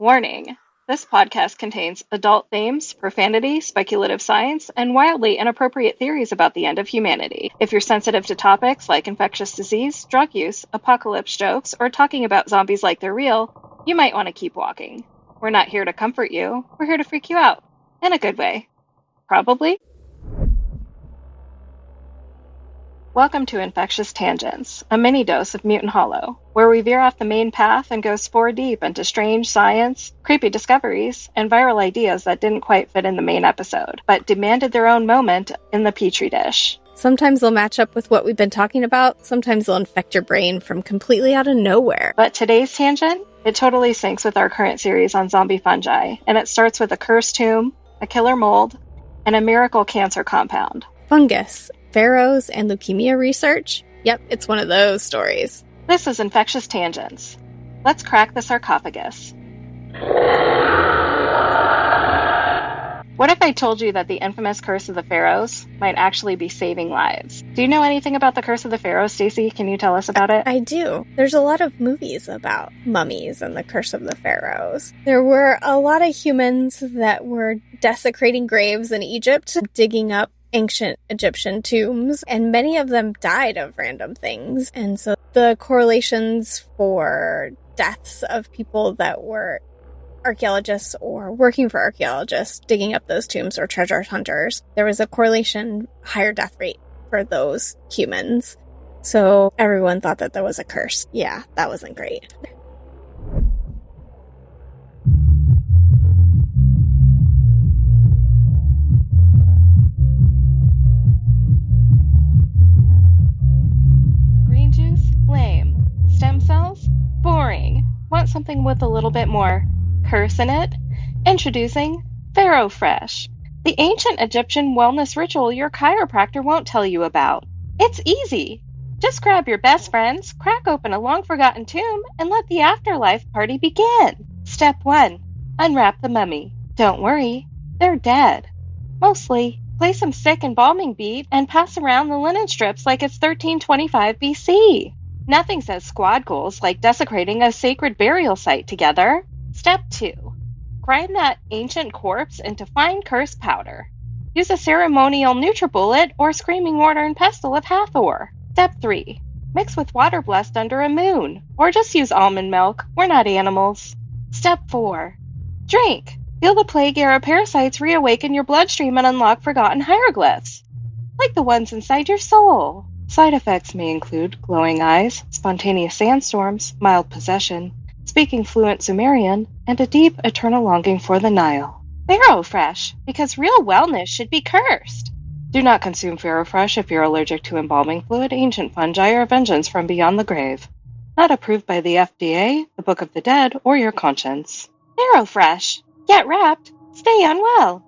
Warning. This podcast contains adult themes, profanity, speculative science, and wildly inappropriate theories about the end of humanity. If you're sensitive to topics like infectious disease, drug use, apocalypse jokes, or talking about zombies like they're real, you might want to keep walking. We're not here to comfort you. We're here to freak you out. In a good way. Probably. Welcome to Infectious Tangents, a mini-dose of Mutant Hollow, where we veer off the main path and go spore deep into strange science, creepy discoveries, and viral ideas that didn't quite fit in the main episode, but demanded their own moment in the petri dish. Sometimes they'll match up with what we've been talking about, sometimes they'll infect your brain from completely out of nowhere. But today's tangent, it totally syncs with our current series on zombie fungi, and it starts with a cursed tomb, a killer mold, and a miracle cancer compound. Fungus. Pharaohs and leukemia research? Yep, it's one of those stories. This is Infectious Tangents. Let's crack the sarcophagus. What if I told you that the infamous Curse of the Pharaohs might actually be saving lives? Do you know anything about the Curse of the Pharaohs, Stacey? Can you tell us about it? I do. There's a lot of movies about mummies and the Curse of the Pharaohs. There were a lot of humans that were desecrating graves in Egypt, digging up ancient Egyptian tombs, and many of them died of random things. And so the correlations for deaths of people that were archaeologists or working for archaeologists digging up those tombs or treasure hunters, there was a correlation higher death rate for those humans. So everyone thought that there was a curse. Yeah, that wasn't great. Lame. Stem cells? Boring. Want something with a little bit more curse in it? Introducing Pharaoh-Phresh, the ancient Egyptian wellness ritual your chiropractor won't tell you about. It's easy. Just grab your best friends, crack open a long-forgotten tomb, and let the afterlife party begin. Step 1. Unwrap the mummy. Don't worry, they're dead. Mostly. Place some sick embalming bead and pass around the linen strips like it's 1325 BC. Nothing says squad goals like desecrating a sacred burial site together. Step 2. Grind that ancient corpse into fine cursed powder. Use a ceremonial NutriBullet or screaming mortar and pestle of Hathor. Step 3. Mix with water blessed under a moon. Or just use almond milk. We're not animals. Step 4. Drink. Feel the plague-era parasites reawaken your bloodstream and unlock forgotten hieroglyphs. Like the ones inside your soul. Side effects may include glowing eyes, spontaneous sandstorms, mild possession, speaking fluent Sumerian, and a deep, eternal longing for the Nile. Pharaoh-Phresh, because real wellness should be cursed. Do not consume Pharaoh-Phresh if you're allergic to embalming fluid, ancient fungi, or vengeance from beyond the grave. Not approved by the FDA, the Book of the Dead, or your conscience. Pharaoh-Phresh, get wrapped, stay unwell.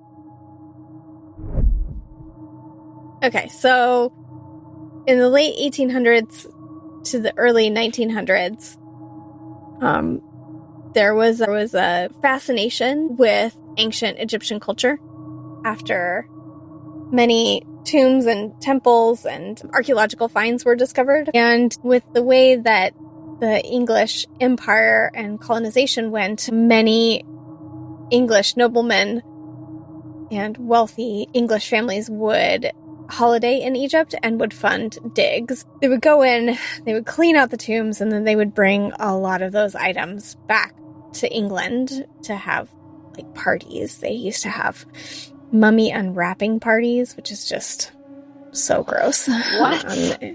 Okay, so in the late 1800s to the early 1900s, there was a fascination with ancient Egyptian culture after many tombs and temples and archaeological finds were discovered. And with the way that the English Empire and colonization went, many English noblemen and wealthy English families would holiday in Egypt and would fund digs. They would go in, they would clean out the tombs, and then they would bring a lot of those items back to England to have like parties. They used to have mummy unwrapping parties, which is just so gross. What?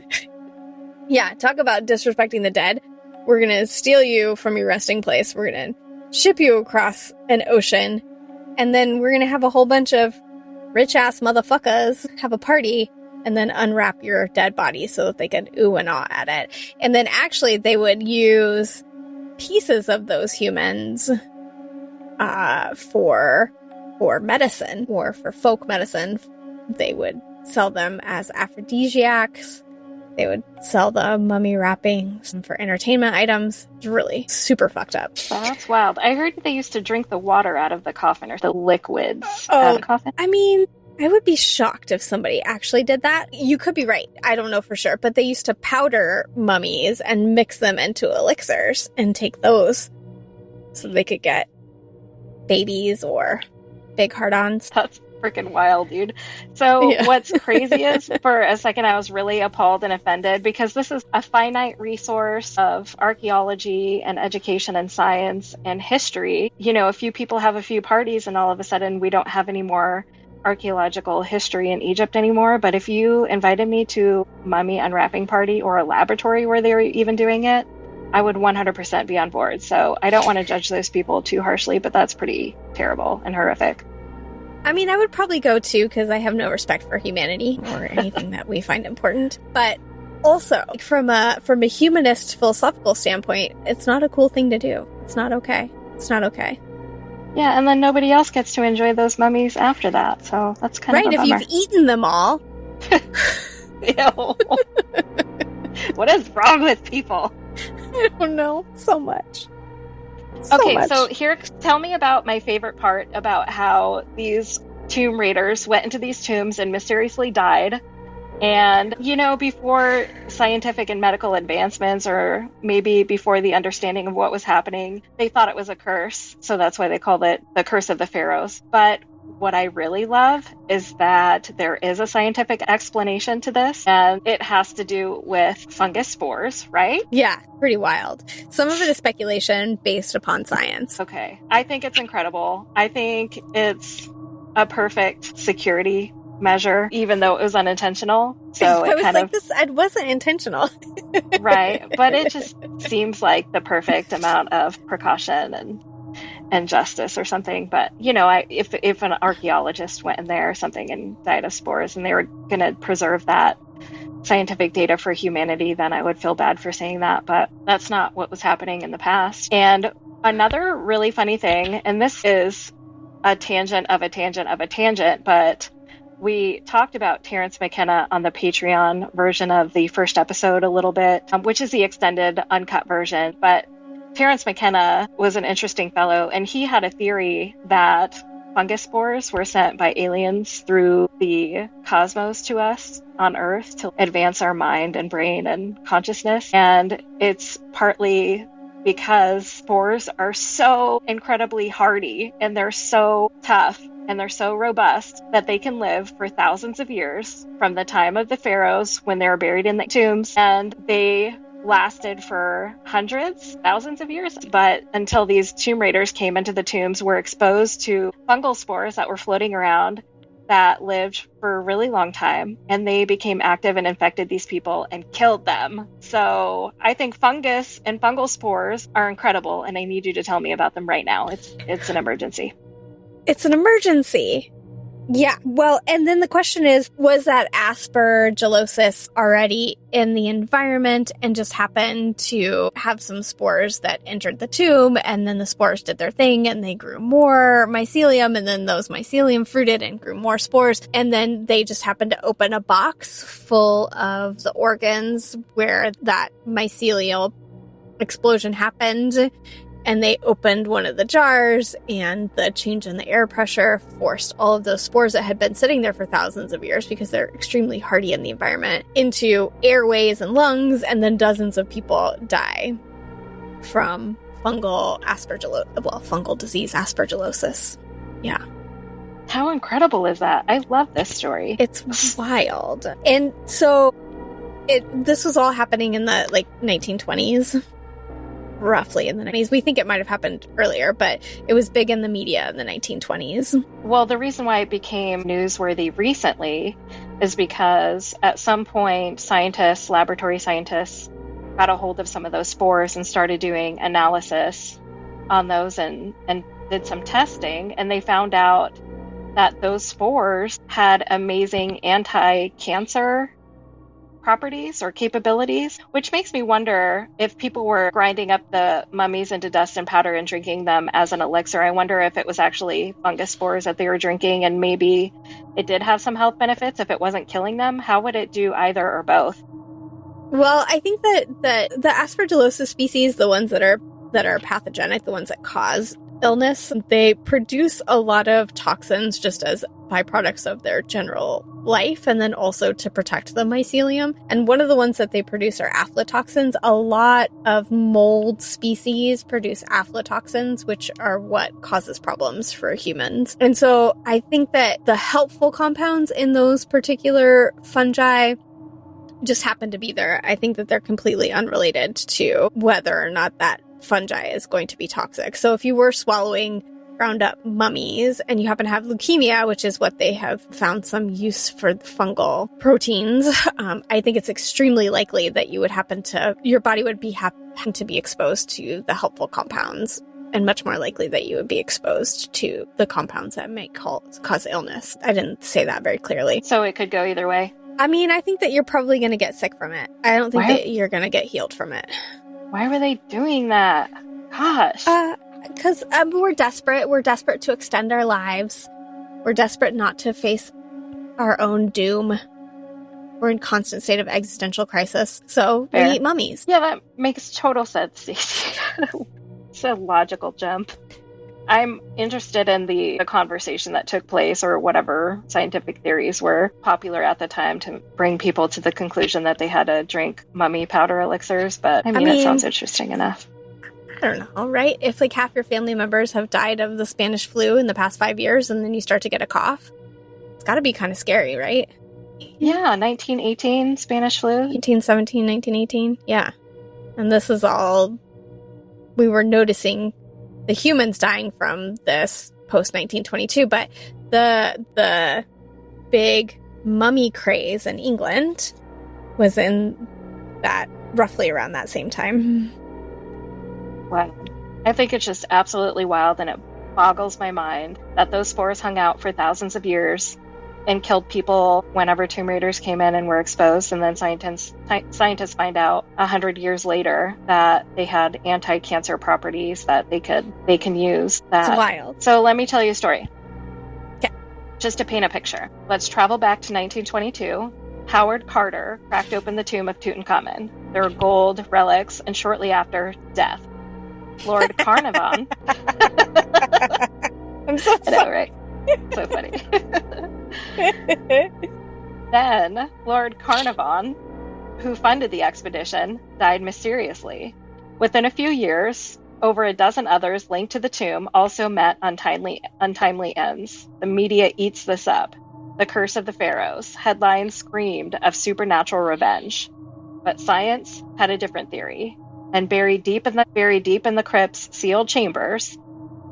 Yeah, talk about disrespecting the dead. We're gonna steal you from your resting place. We're gonna ship you across an ocean, and then we're gonna have a whole bunch of rich-ass motherfuckers have a party and then unwrap your dead body so that they could ooh and ah at it. And then actually they would use pieces of those humans for medicine or for folk medicine. They would sell them as aphrodisiacs. They would sell the mummy wrappings for entertainment items. It's really super fucked up. Oh, that's wild. I heard they used to drink the water out of the coffin or the liquids out of the coffin. I mean, I would be shocked if somebody actually did that. You could be right. I don't know for sure. But they used to powder mummies and mix them into elixirs and take those so they could get babies or big hard-ons. That's freaking wild, dude. So what's crazy is, for a second, I was really appalled and offended because this is a finite resource of archaeology and education and science and history. You know, a few people have a few parties and all of a sudden we don't have any more archaeological history in Egypt anymore. But if you invited me to a mummy unwrapping party or a laboratory where they were even doing it, I would 100% be on board. So I don't want to judge those people too harshly, but that's pretty terrible and horrific. I mean, I would probably go too, because I have no respect for humanity or anything that we find important. But also, from a humanist philosophical standpoint, it's not a cool thing to do. It's not okay. It's not okay. Yeah, and then nobody else gets to enjoy those mummies after that. So that's kind of a bummer. Right, if you've eaten them all. Ew. What is wrong with people? I don't know. So much. So here, tell me about my favorite part about how these tomb raiders went into these tombs and mysteriously died. And, you know, before scientific and medical advancements, or maybe before the understanding of what was happening, they thought it was a curse. So that's why they called it the curse of the pharaohs. But what I really love is that there is a scientific explanation to this, and it has to do with fungus spores, right? Yeah, pretty wild. Some of it is speculation based upon science. Okay. I think it's incredible. I think it's a perfect security measure, even though it was unintentional. So it wasn't intentional. Right. But it just seems like the perfect amount of precaution and justice or something. But, you know, if an archaeologist went in there or something and died of spores and they were going to preserve that scientific data for humanity, then I would feel bad for saying that. But that's not what was happening in the past. And another really funny thing, and this is a tangent of a tangent of a tangent, but we talked about Terence McKenna on the Patreon version of the first episode a little bit, which is the extended uncut version. But Terence McKenna was an interesting fellow, and he had a theory that fungus spores were sent by aliens through the cosmos to us on Earth to advance our mind and brain and consciousness. And it's partly because spores are so incredibly hardy and they're so tough and they're so robust that they can live for thousands of years, from the time of the pharaohs when they were buried in the tombs, and they lasted for hundreds, thousands of years. But until these tomb raiders came into the tombs, were exposed to fungal spores that were floating around that lived for a really long time, and they became active and infected these people and killed them. So I think fungus and fungal spores are incredible, and I need you to tell me about them right now. It's an emergency. It's an emergency. Yeah. Well, and then the question is, was that aspergillosis already in the environment and just happened to have some spores that entered the tomb, and then the spores did their thing and they grew more mycelium, and then those mycelium fruited and grew more spores, and then they just happened to open a box full of the organs where that mycelial explosion happened, and they opened one of the jars, and the change in the air pressure forced all of those spores that had been sitting there for thousands of years, because they're extremely hardy in the environment, into airways and lungs, and then dozens of people die from fungal disease, aspergillosis. Yeah. How incredible is that? I love this story. It's wild. And so this was all happening in the 1920s. Roughly in the 90s. We think it might have happened earlier, but it was big in the media in the 1920s. Well, the reason why it became newsworthy recently is because at some point, laboratory scientists, got a hold of some of those spores and started doing analysis on those and did some testing, and they found out that those spores had amazing anti-cancer properties or capabilities, which makes me wonder if people were grinding up the mummies into dust and powder and drinking them as an elixir. I wonder if it was actually fungus spores that they were drinking, and maybe it did have some health benefits if it wasn't killing them. How would it do either or both? Well, I think that the aspergillosis species, the ones that are pathogenic, the ones that cause illness, they produce a lot of toxins just as byproducts of their general life, and then also to protect the mycelium. And one of the ones that they produce are aflatoxins. A lot of mold species produce aflatoxins, which are what causes problems for humans. And so I think that the helpful compounds in those particular fungi just happen to be there. I think that they're completely unrelated to whether or not that fungi is going to be toxic. So if you were swallowing ground up mummies and you happen to have leukemia, which is what they have found some use for fungal proteins, I think it's extremely likely that you would your body would be happen to be exposed to the helpful compounds, and much more likely that you would be exposed to the compounds that may cause illness. I didn't say that very clearly. So it could go either way. I mean, I think that you're probably going to get sick from it. I don't think that you're going to get healed from it. Why were they doing that? Gosh. Because we're desperate. We're desperate to extend our lives. We're desperate not to face our own doom. We're in constant state of existential crisis. So Fair. We eat mummies. Yeah, that makes total sense, Stacey. It's a logical jump. I'm interested in the conversation that took place, or whatever scientific theories were popular at the time to bring people to the conclusion that they had to drink mummy powder elixirs. But I mean, it sounds interesting enough. I don't know, right? If like half your family members have died of the Spanish flu in the past 5 years and then you start to get a cough, it's got to be kind of scary, right? Yeah, 1918 Spanish flu. 1817, 1918, yeah. And this is all we were noticing the humans dying from this post-1922, but the big mummy craze in England was in that roughly around that same time. Wow. I think it's just absolutely wild, and it boggles my mind that those spores hung out for thousands of years and killed people whenever tomb raiders came in and were exposed, and then scientists find out 100 years later that they had anti-cancer properties that they can use. That. It's wild. So let me tell you a story. Okay. Just to paint a picture. Let's travel back to 1922. Howard Carter cracked open the tomb of Tutankhamun. There were gold relics, and shortly after, death. Lord Carnarvon. I'm so sorry. I know, right? So funny. Then Lord Carnarvon, who funded the expedition, died mysteriously. Within a few years, over a dozen others linked to the tomb also met untimely ends. The media eats this up. The curse of the pharaohs. Headlines screamed of supernatural revenge. But science had a different theory. And buried deep in the crypt's sealed chambers,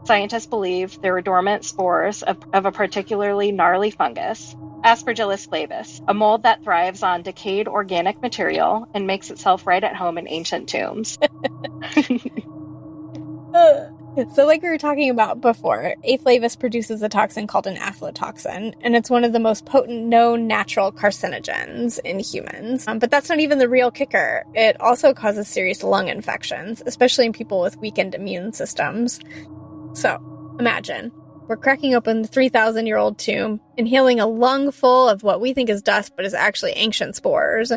scientists believe there were dormant spores of a particularly gnarly fungus, Aspergillus flavus, a mold that thrives on decayed organic material and makes itself right at home in ancient tombs. So like we were talking about before, A. flavus produces a toxin called an aflatoxin, and it's one of the most potent known natural carcinogens in humans. But that's not even the real kicker. It also causes serious lung infections, especially in people with weakened immune systems. So, imagine, we're cracking open the 3,000-year-old tomb, inhaling a lung full of what we think is dust, but is actually ancient spores,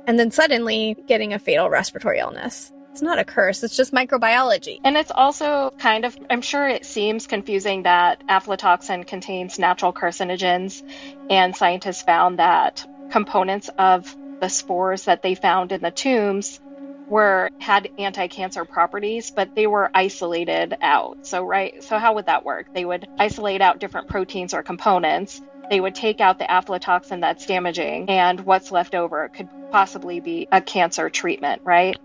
and then suddenly getting a fatal respiratory illness. It's not a curse, it's just microbiology. And it's also kind of, I'm sure it seems confusing that aflatoxin contains natural carcinogens, and scientists found that components of the spores that they found in the tombs had anti-cancer properties, but they were isolated out. So how would that work? They would isolate out different proteins or components. They would take out the aflatoxin that's damaging, and what's left over could possibly be a cancer treatment, right?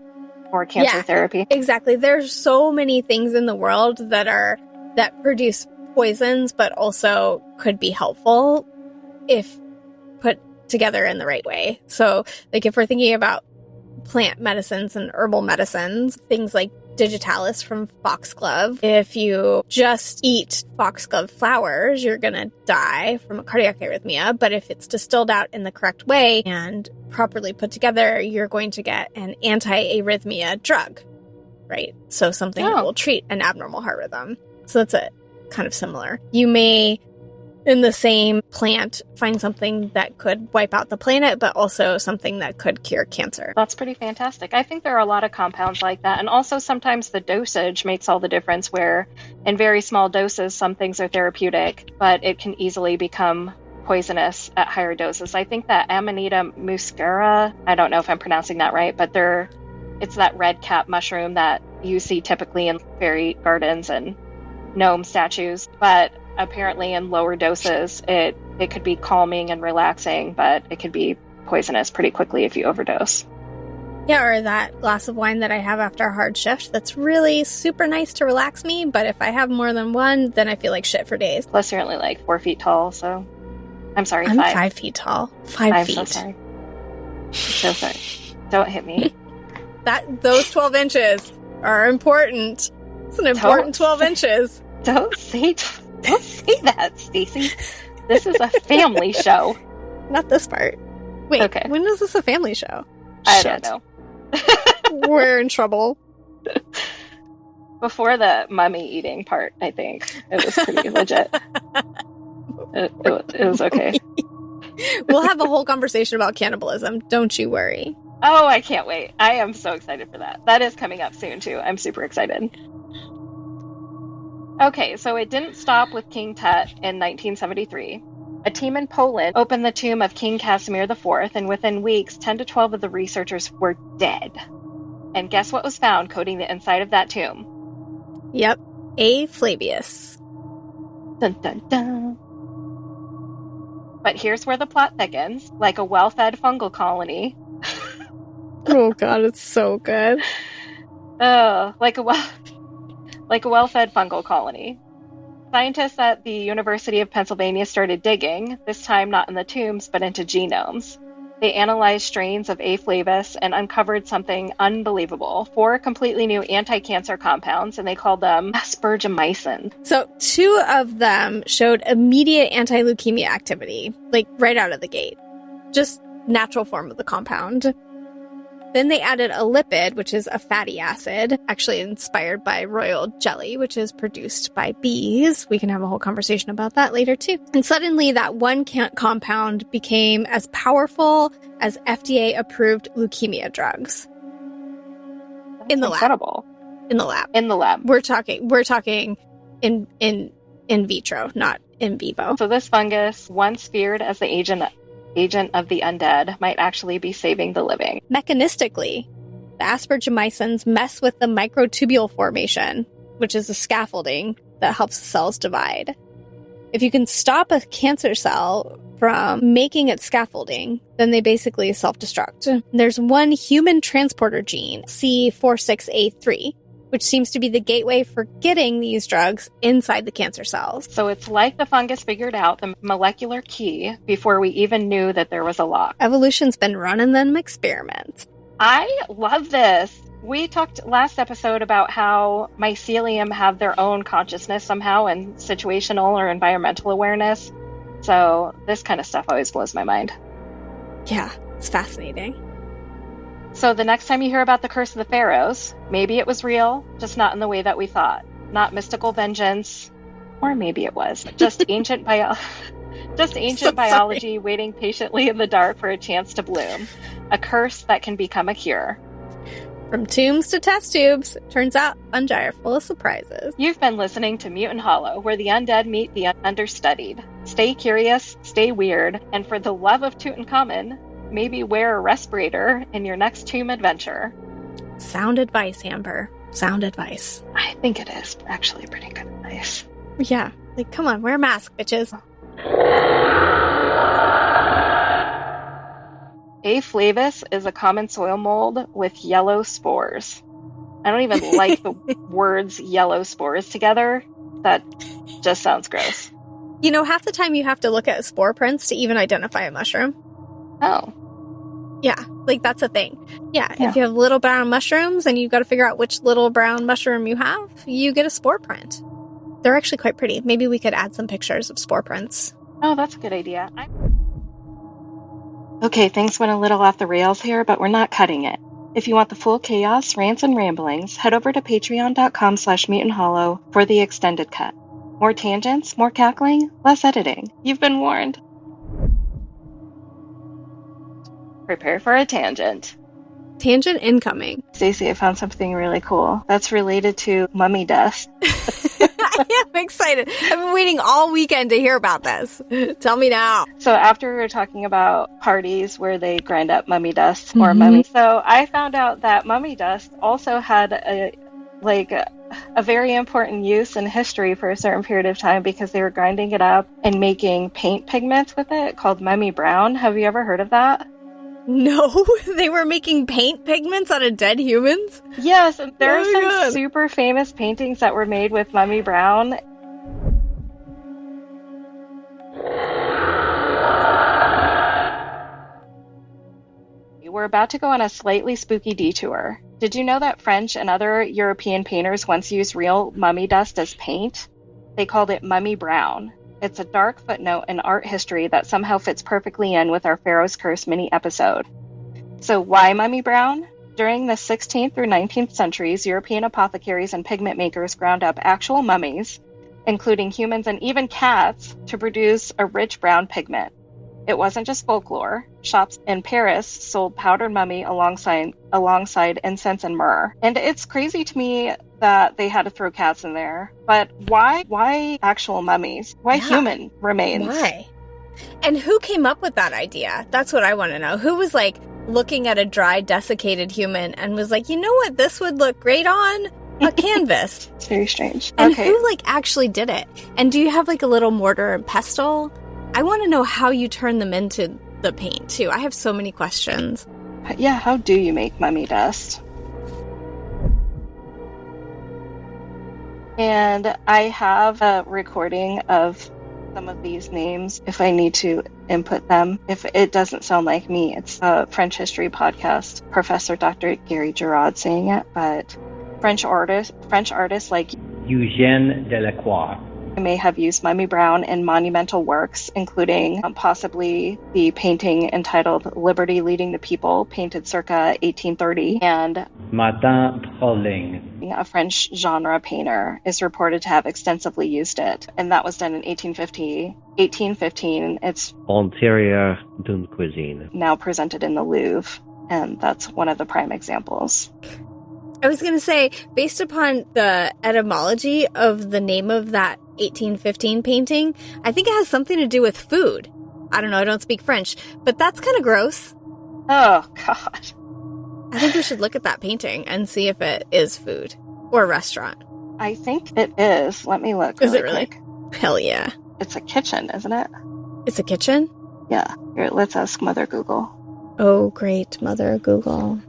Or cancer therapy. Exactly. There's so many things in the world that produce poisons, but also could be helpful if put together in the right way. So, like if we're thinking about plant medicines and herbal medicines, things like digitalis from foxglove. If you just eat foxglove flowers, you're going to die from a cardiac arrhythmia. But if it's distilled out in the correct way and properly put together, you're going to get an anti-arrhythmia drug, right? So something that will treat an abnormal heart rhythm. So that's kind of similar. You may in the same plant find something that could wipe out the planet, but also something that could cure cancer. That's pretty fantastic. I think there are a lot of compounds like that. And also sometimes the dosage makes all the difference, where in very small doses, some things are therapeutic, but it can easily become poisonous at higher doses. I think that Amanita muscaria, I don't know if I'm pronouncing that right, but it's that red cap mushroom that you see typically in fairy gardens and gnome statues, but apparently in lower doses it could be calming and relaxing, but it could be poisonous pretty quickly if you overdose. Yeah, or that glass of wine that I have after a hard shift that's really super nice to relax me, but if I have more than one, then I feel like shit for days. Plus you're only like 4 feet tall, so I'm sorry, I'm 5. 5 feet tall. 5 feet. I'm so sorry. Don't hit me. Those 12 inches are important. It's an important 12 inches. Don't say that, Stacey. This is a family show. Not this part. Wait, okay. When is this a family show? I don't know. We're in trouble. Before the mummy eating part, I think. It was pretty legit. It was okay. We'll have a whole conversation about cannibalism. Don't you worry. Oh, I can't wait. I am so excited for that. That is coming up soon, too. I'm super excited. Okay, so it didn't stop with King Tut in 1973. A team in Poland opened the tomb of King Casimir IV, and within weeks, 10 to 12 of the researchers were dead. And guess what was found coating the inside of that tomb? Yep, A. Flavius. Dun, dun, dun. But here's where the plot thickens. Like a well-fed fungal colony. Oh god, it's so good. Like a well-fed fungal colony. Scientists at the University of Pennsylvania started digging, this time not in the tombs, but into genomes. They analyzed strains of A. flavus and uncovered something unbelievable. 4 completely new anti-cancer compounds, and they called them aspergillomycin. So 2 of them showed immediate anti-leukemia activity, like right out of the gate. Just natural form of the compound. Then they added a lipid, which is a fatty acid, actually inspired by royal jelly, which is produced by bees. We can have a whole conversation about that later, too. And suddenly that one compound became as powerful as FDA-approved leukemia drugs. That's incredible. In the lab. In the lab. We're talking in vitro, not in vivo. So this fungus, once feared as the agent of the undead, might actually be saving the living. Mechanistically, the aspergillomycins mess with the microtubule formation, which is the scaffolding that helps the cells divide. If you can stop a cancer cell from making its scaffolding, then they basically self-destruct. There's one human transporter gene, C46A3, which seems to be the gateway for getting these drugs inside the cancer cells. So it's like the fungus figured out the molecular key before we even knew that there was a lock. Evolution's been running them experiments. I love this. We talked last episode about how mycelium have their own consciousness somehow and situational or environmental awareness. So this kind of stuff always blows my mind. Yeah, it's fascinating. So the next time you hear about the curse of the pharaohs, maybe it was real, just not in the way that we thought. Not mystical vengeance, or maybe it was. Just ancient biology waiting patiently in the dark for a chance to bloom. A curse that can become a cure. From tombs to test tubes, turns out fungi are full of surprises. You've been listening to Mutant Hollow, where the undead meet the understudied. Stay curious, stay weird, and for the love of Tutankhamun, maybe wear a respirator in your next tomb adventure. Sound advice, Amber. Sound advice. I think it is actually pretty good advice. Yeah. Like, come on, wear a mask, bitches. A. flavus is a common soil mold with yellow spores. I don't even like the words yellow spores together. That just sounds gross. You know, half the time you have to look at spore prints to even identify a mushroom. Oh. Yeah, like that's a thing. Yeah, if you have little brown mushrooms and you've got to figure out which little brown mushroom you have, you get a spore print. They're actually quite pretty. Maybe we could add some pictures of spore prints. Oh, that's a good idea. Okay, things went a little off the rails here, but we're not cutting it. If you want the full chaos, rants, and ramblings, head over to patreon.com/mutanthollow for the extended cut. More tangents, more cackling, less editing. You've been warned. Prepare for a tangent. Tangent incoming. Stacey, I found something really cool that's related to mummy dust. I am excited. I've been waiting all weekend to hear about this. Tell me now. So after we were talking about parties where they grind up mummy dust or mummy, so I found out that mummy dust also had a very important use in history for a certain period of time because they were grinding it up and making paint pigments with it called mummy brown. Have you ever heard of that? No, they were making paint pigments out of dead humans? Yes, there are some super famous paintings that were made with mummy brown. We're about to go on a slightly spooky detour. Did you know that French and other European painters once used real mummy dust as paint? They called it mummy brown. It's a dark footnote in art history that somehow fits perfectly in with our Pharaoh's Curse mini-episode. So why mummy brown? During the 16th through 19th centuries, European apothecaries and pigment makers ground up actual mummies, including humans and even cats, to produce a rich brown pigment. It wasn't just folklore. Shops in Paris sold powdered mummy alongside incense and myrrh. And it's crazy to me that they had to throw cats in there. But why actual mummies? Why human remains? Why? And who came up with that idea? That's what I want to know. Who was like looking at a dry, desiccated human and was like, you know what, this would look great on a canvas? It's very strange. And who like actually did it? And do you have like a little mortar and pestle? I want to know how you turn them into the paint too. I have so many questions. Yeah, how do you make mummy dust? And I have a recording of some of these names if I need to input them. If it doesn't sound like me, it's a French history podcast, Professor Dr. Gary Giraud saying it, but French artists like Eugène Delacroix may have used mummy brown in monumental works, including possibly the painting entitled Liberty Leading the People, painted circa 1830, and Martin Trolling, a French genre painter, is reported to have extensively used it, and that was done in 1815. It's Intérieur d'une cuisine, now presented in the Louvre, and that's one of the prime examples. I was going to say, based upon the etymology of the name of that 1815 painting, I think it has something to do with food. I don't know, I don't speak French, but that's kind of gross. Oh, God. I think we should look at that painting and see if it is food or a restaurant. I think it is. Let me look. Is it really? Quick. Hell yeah. It's a kitchen, isn't it? It's a kitchen? Yeah. Here, let's ask Mother Google. Oh, great, Mother Google.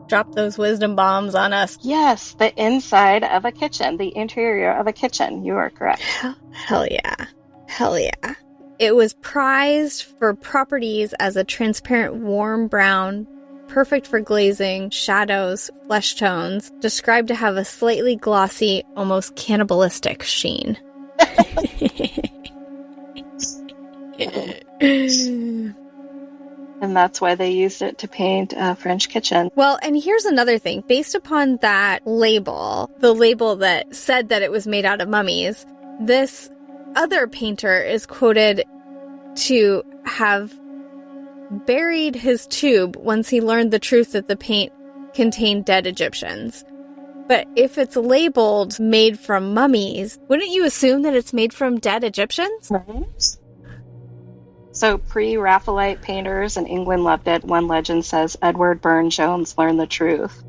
Drop those wisdom bombs on us. Yes, the inside of a kitchen, the interior of a kitchen. You are correct. Hell yeah. Hell yeah. It was prized for properties as a transparent, warm brown, perfect for glazing, shadows, flesh tones, described to have a slightly glossy, almost cannibalistic sheen. And that's why they used it to paint a French kitchen. Well, and here's another thing. Based upon that label, the label that said that it was made out of mummies, this other painter is quoted to have buried his tube once he learned the truth that the paint contained dead Egyptians. But if it's labeled made from mummies, wouldn't you assume that it's made from dead Egyptians? Right. So pre-Raphaelite painters in England loved it. One legend says Edward Burne-Jones learned the truth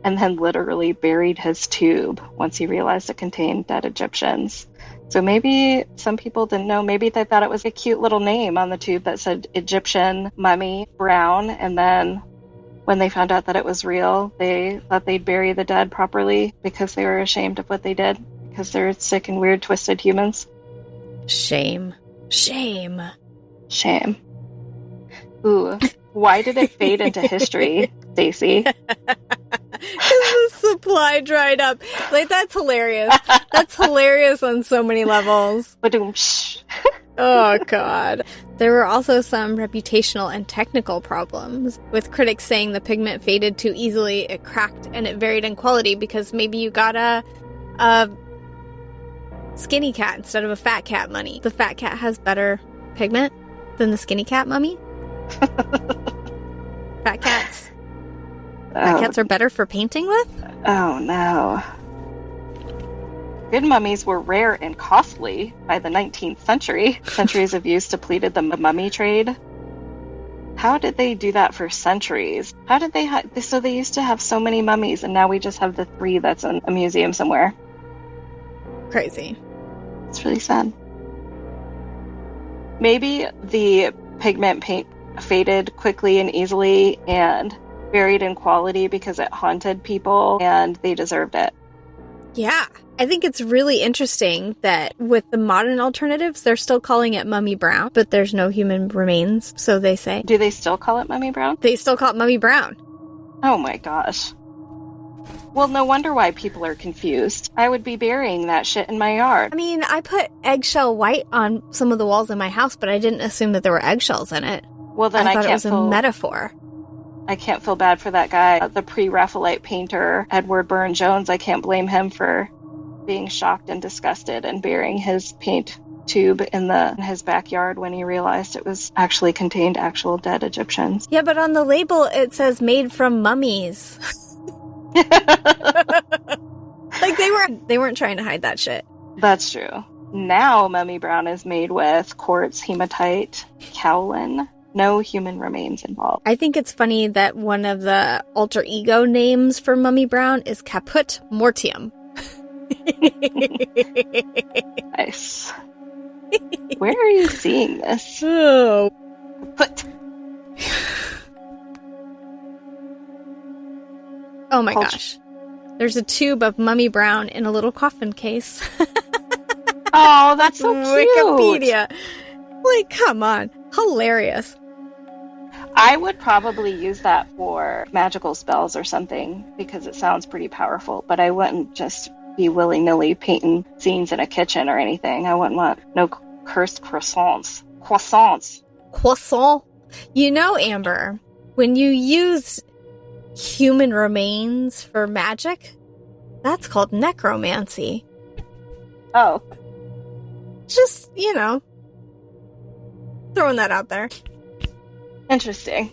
and then literally buried his tube once he realized it contained dead Egyptians. So maybe some people didn't know. Maybe they thought it was a cute little name on the tube that said Egyptian mummy brown. And then when they found out that it was real, they thought they'd bury the dead properly because they were ashamed of what they did because they're sick and weird, twisted humans. Shame. Shame. Shame. Ooh, why did it fade into history, Stacey? The supply dried up. Like, that's hilarious. That's hilarious on so many levels. Ba-doom-psh. Oh, God. There were also some reputational and technical problems, with critics saying the pigment faded too easily, it cracked, and it varied in quality because maybe you got a skinny cat instead of a fat cat mummy. The fat cat has better pigment than the skinny cat mummy. Fat cats. Fat cats are better for painting with? Oh, no. Good mummies were rare and costly by the 19th century. Centuries of use depleted the mummy trade. How did they do that for centuries? How did they so they used to have so many mummies, and now we just have the 3 that's in a museum somewhere. Crazy. It's really sad. Maybe the pigment paint faded quickly and easily and varied in quality because it haunted people and they deserved it. Yeah. I think it's really interesting that with the modern alternatives, they're still calling it mummy brown, but there's no human remains, so they say. Do they still call it mummy brown? They still call it mummy brown. Oh my gosh. Well, no wonder why people are confused. I would be burying that shit in my yard. I mean, I put eggshell white on some of the walls in my house, but I didn't assume that there were eggshells in it. Well, then I thought it was a metaphor. I can't feel bad for that guy, the pre-Raphaelite painter, Edward Burne-Jones. I can't blame him for being shocked and disgusted and burying his paint tube in his backyard when he realized it was actually contained actual dead Egyptians. Yeah, but on the label it says made from mummies. Like they weren't trying to hide that shit. That's true. Now mummy brown is made with quartz, hematite, kaolin. No human remains involved. I think it's funny that one of the alter ego names for mummy brown is Caput Mortium. Nice. Where are you seeing this? Oh. Oh my gosh. There's a tube of mummy brown in a little coffin case. Oh, that's so cute. Wikipedia. Like, come on. Hilarious. I would probably use that for magical spells or something because it sounds pretty powerful, but I wouldn't just be willy-nilly painting scenes in a kitchen or anything. I wouldn't want no cursed croissants. Croissant. You know, Amber, when you use human remains for magic, that's called necromancy. Oh. Just, throwing that out there. Interesting.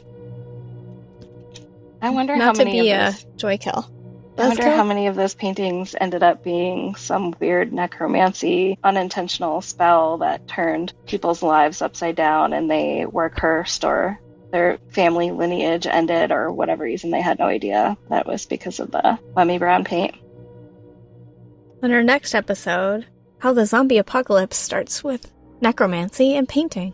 I wonder Not how to many be of a joy kill. I wonder how many of those paintings ended up being some weird necromancy, unintentional spell that turned people's lives upside down and they were cursed or their family lineage ended or whatever reason. They had no idea that was because of the mummy brown paint. On our next episode, how the zombie apocalypse starts with necromancy and painting.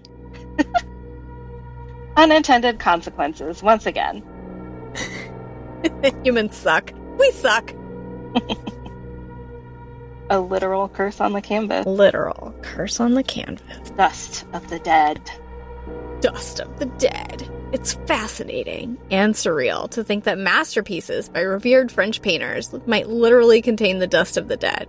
Unintended consequences, once again. Humans suck. We suck. A literal curse on the canvas. Literal curse on the canvas. Dust of the dead. Dust of the dead. It's fascinating and surreal to think that masterpieces by revered French painters might literally contain the dust of the dead.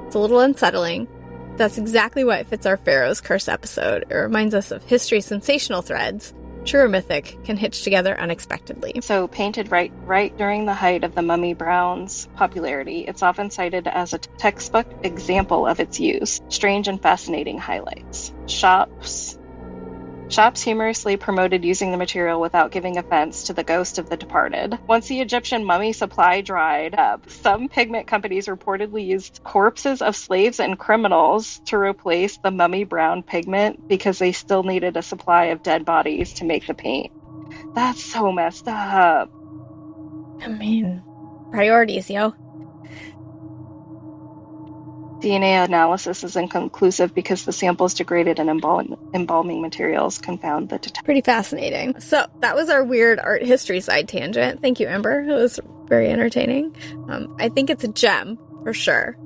It's a little unsettling. That's exactly why it fits our Pharaoh's Curse episode. It reminds us of history's sensational threads. True or mythic can hitch together unexpectedly. So painted right during the height of the Mummy Brown's popularity, it's often cited as a textbook example of its use. Strange and fascinating highlights. Shops humorously promoted using the material without giving offense to the ghost of the departed. Once the Egyptian mummy supply dried up, some pigment companies reportedly used corpses of slaves and criminals to replace the mummy brown pigment because they still needed a supply of dead bodies to make the paint. That's so messed up. I mean, priorities, yo. DNA analysis is inconclusive because the samples degraded and embalming materials confound the detection. Pretty fascinating. So that was our weird art history side tangent. Thank you, Amber. It was very entertaining. I think it's a gem, for sure.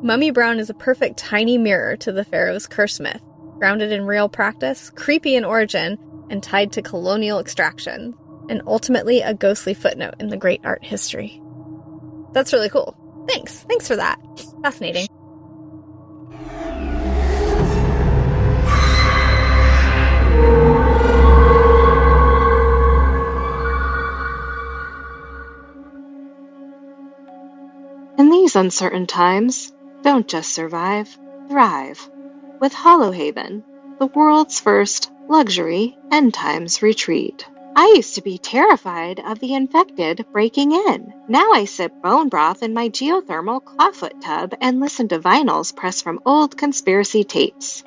Mummy Brown is a perfect tiny mirror to the Pharaoh's Curse myth, grounded in real practice, creepy in origin, and tied to colonial extraction, and ultimately a ghostly footnote in the great art history. That's really cool. Thanks. Thanks for that. Fascinating. In these uncertain times, don't just survive, thrive with Hollowhaven, the world's first luxury end times retreat. I used to be terrified of the infected breaking in. Now I sip bone broth in my geothermal clawfoot tub and listen to vinyls pressed from old conspiracy tapes.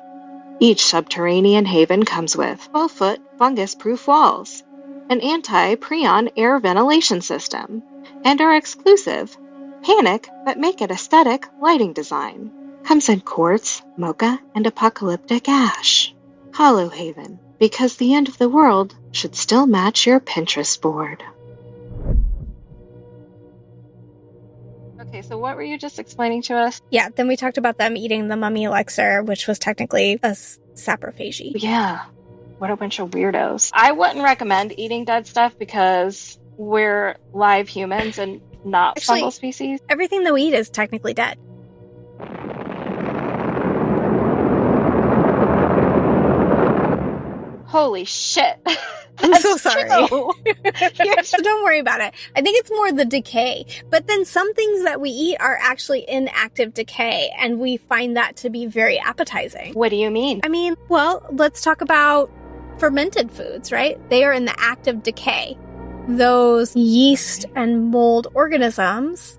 Each subterranean haven comes with 12-foot fungus-proof walls, an anti-preon air ventilation system, and our exclusive Panic But Make It Aesthetic lighting design. Comes in quartz, mocha, and apocalyptic ash. Hollowhaven, because the end of the world should still match your Pinterest board. Okay, so what were you just explaining to us? Yeah, then we talked about them eating the mummy elixir, which was technically a saprophagy. Yeah, what a bunch of weirdos. I wouldn't recommend eating dead stuff because we're live humans and not fungal species. Everything that we eat is technically dead. Holy shit. I'm so sorry. So don't worry about it. I think it's more the decay. But then some things that we eat are actually in active decay, and we find that to be very appetizing. What do you mean? I mean, well, let's talk about fermented foods, right? They are in the active decay. Those yeast and mold organisms,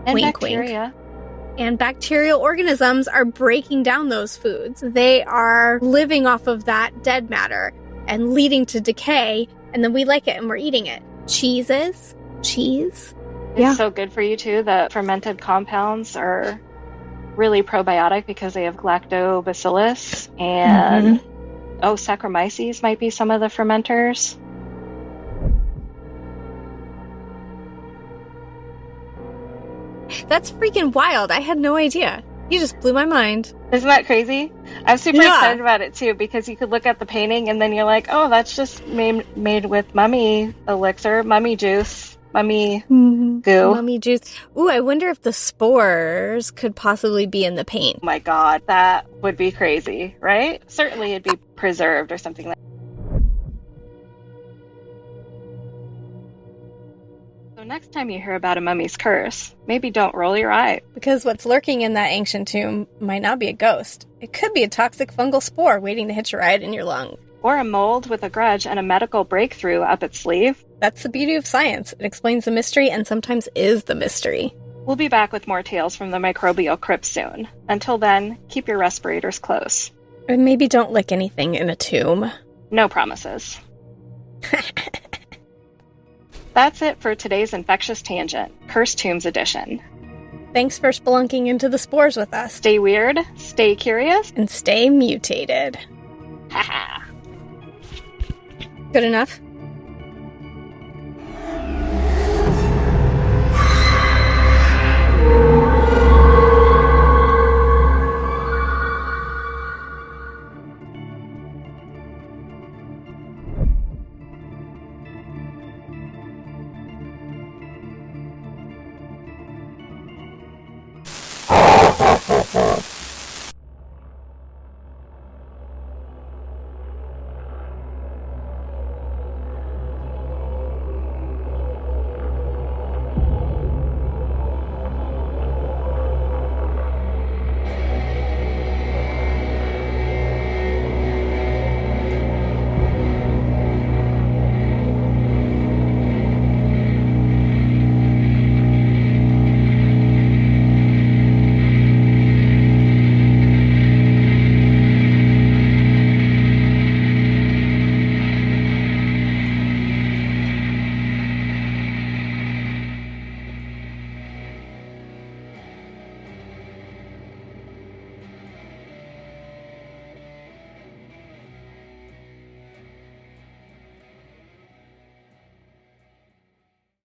and wink, bacteria. Wink, and bacterial organisms are breaking down those foods. They are living off of that dead matter and leading to decay, and then we like it and we're eating it. Cheese. It's so good for you too. The fermented compounds are really probiotic because they have lactobacillus and Saccharomyces might be some of the fermenters. That's freaking wild. I had no idea. You just blew my mind. Isn't that crazy? I'm super excited about it too because you could look at the painting and then you're like, oh, that's just made with mummy elixir, mummy juice, mummy goo. Mummy juice. Ooh, I wonder if the spores could possibly be in the paint. Oh my god, that would be crazy, right? Certainly it'd be preserved or something like that. So next time you hear about a mummy's curse, maybe don't roll your eye. Because what's lurking in that ancient tomb might not be a ghost. It could be a toxic fungal spore waiting to hitch a ride in your lung. Or a mold with a grudge and a medical breakthrough up its sleeve. That's the beauty of science. It explains the mystery and sometimes is the mystery. We'll be back with more tales from the microbial crypt soon. Until then, keep your respirators close. And maybe don't lick anything in a tomb. No promises. That's it for today's Infectious Tangent, Cursed Tombs edition. Thanks for spelunking into the spores with us. Stay weird, stay curious, and stay mutated. Haha. Good enough?